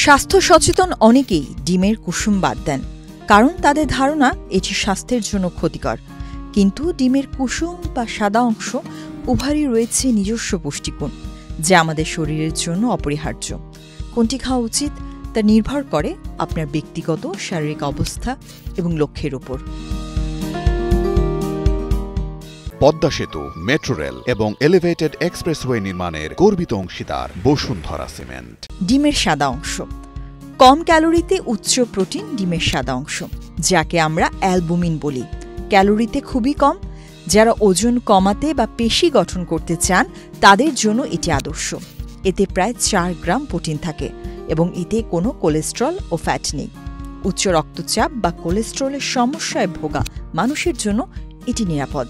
স্বাস্থ্য সচেতন অনেকেই ডিমের কুসুম বাদ দেন, কারণ তাদের ধারণা এটি স্বাস্থ্যের জন্য ক্ষতিকর। কিন্তু ডিমের কুসুম বা সাদা অংশ উভয়ই রয়েছে নিজস্ব পুষ্টিগুণ, যা আমাদের শরীরের জন্য অপরিহার্য। কোনটি খাওয়া উচিত তা নির্ভর করে আপনার ব্যক্তিগত শারীরিক অবস্থা এবং লক্ষ্যের উপর। পদ্মা সেতু, মেট্রো রেল এবং এলিভেটেড এক্সপ্রেসওয়ে নির্মাণের গর্বিত অংশীদার বসুন্ধরা সিমেন্ট। ডিমের সাদা অংশ কম ক্যালোরিতে উচ্চ প্রোটিন। ডিমের সাদা অংশ, যাকে আমরা অ্যালবুমিন বলি, ক্যালোরিতে খুবই কম। যারা ওজন কমাতে বা পেশি গঠন করতে চান তাদের জন্য এটি আদর্শ। এতে প্রায় 4 গ্রাম প্রোটিন থাকে এবং এতে কোনো কোলেস্ট্রল ও ফ্যাট নেই। উচ্চ রক্তচাপ বা কোলেস্ট্রলের সমস্যায় ভোগা মানুষের জন্য এটি নিরাপদ।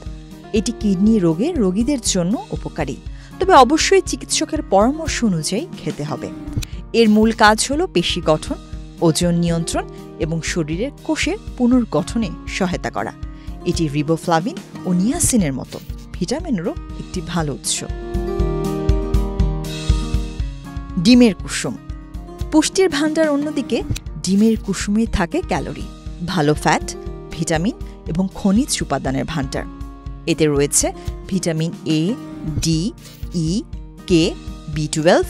এটি কিডনি রোগের রোগীদের জন্য উপকারী, তবে অবশ্যই চিকিৎসকের পরামর্শ অনুযায়ী খেতে হবে। এর মূল কাজ হল পেশি গঠন, ওজন নিয়ন্ত্রণ এবং শরীরের কোষের পুনর্গঠনে সহায়তা করা। এটি রিবোফ্লাভিন ও নিয়াসিনের মতো ভিটামিনেরও একটি ভালো উৎস। ডিমের কুসুম পুষ্টির ভাণ্ডার। অন্যদিকে ডিমের কুসুমে থাকে ক্যালোরি, ভালো ফ্যাট, ভিটামিন এবং খনিজ উপাদানের ভাণ্ডার। এতে রয়েছে vitamin A, D, E, K, বি12,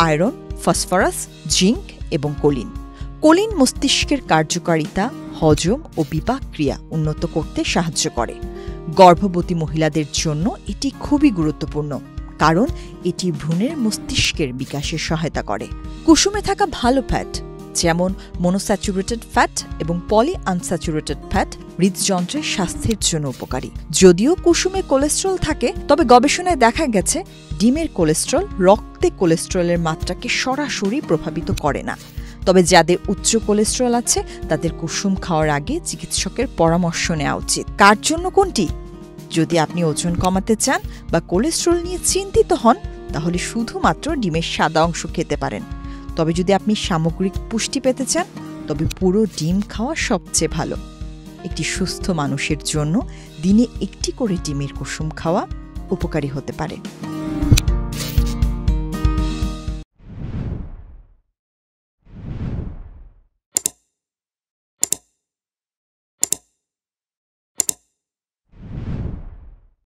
আয়রন, ফসফরাস, জিঙ্ক এবং কোলিন। কোলিন মস্তিষ্কের কার্যকারিতা, হজম ও বিপাক ক্রিয়া উন্নত করতে সাহায্য করে। গর্ভবতী মহিলাদের জন্য এটি খুবই গুরুত্বপূর্ণ, কারণ এটি ভ্রূণের মস্তিষ্কের বিকাশে সহায়তা করে। কুসুমে থাকা ভালো ফ্যাট, যেমন মনোস্যাচুরেটেড ফ্যাট এবং পলি আনস্যাচুরেটেড ফ্যাট, হৃদযন্ত্রের স্বাস্থ্যের জন্য উপকারী। যদিও কুসুমে কোলেস্ট্রল থাকে, তবে গবেষণায় দেখা গেছে ডিমের কোলেস্ট্রল রক্তে কোলেস্ট্রলের মাত্রাকে সরাসরি প্রভাবিত করে না। তবে যাদের উচ্চ কোলেস্ট্রল আছে তাদের কুসুম খাওয়ার আগে চিকিৎসকের পরামর্শ নেওয়া উচিত। কার জন্য কোনটি? যদি আপনি ওজন কমাতে চান বা কোলেস্ট্রল নিয়ে চিন্তিত হন, তাহলে শুধুমাত্র ডিমের সাদা অংশ খেতে পারেন। তবে যদি আপনি সামগ্রিক পুষ্টি পেতে চান, তবে পুরো ডিম খাওয়া সবচেয়ে ভালো। একটি সুস্থ মানুষের জন্য দিনে একটি করে ডিমের কুসুম খাওয়া উপকারী হতে পারে।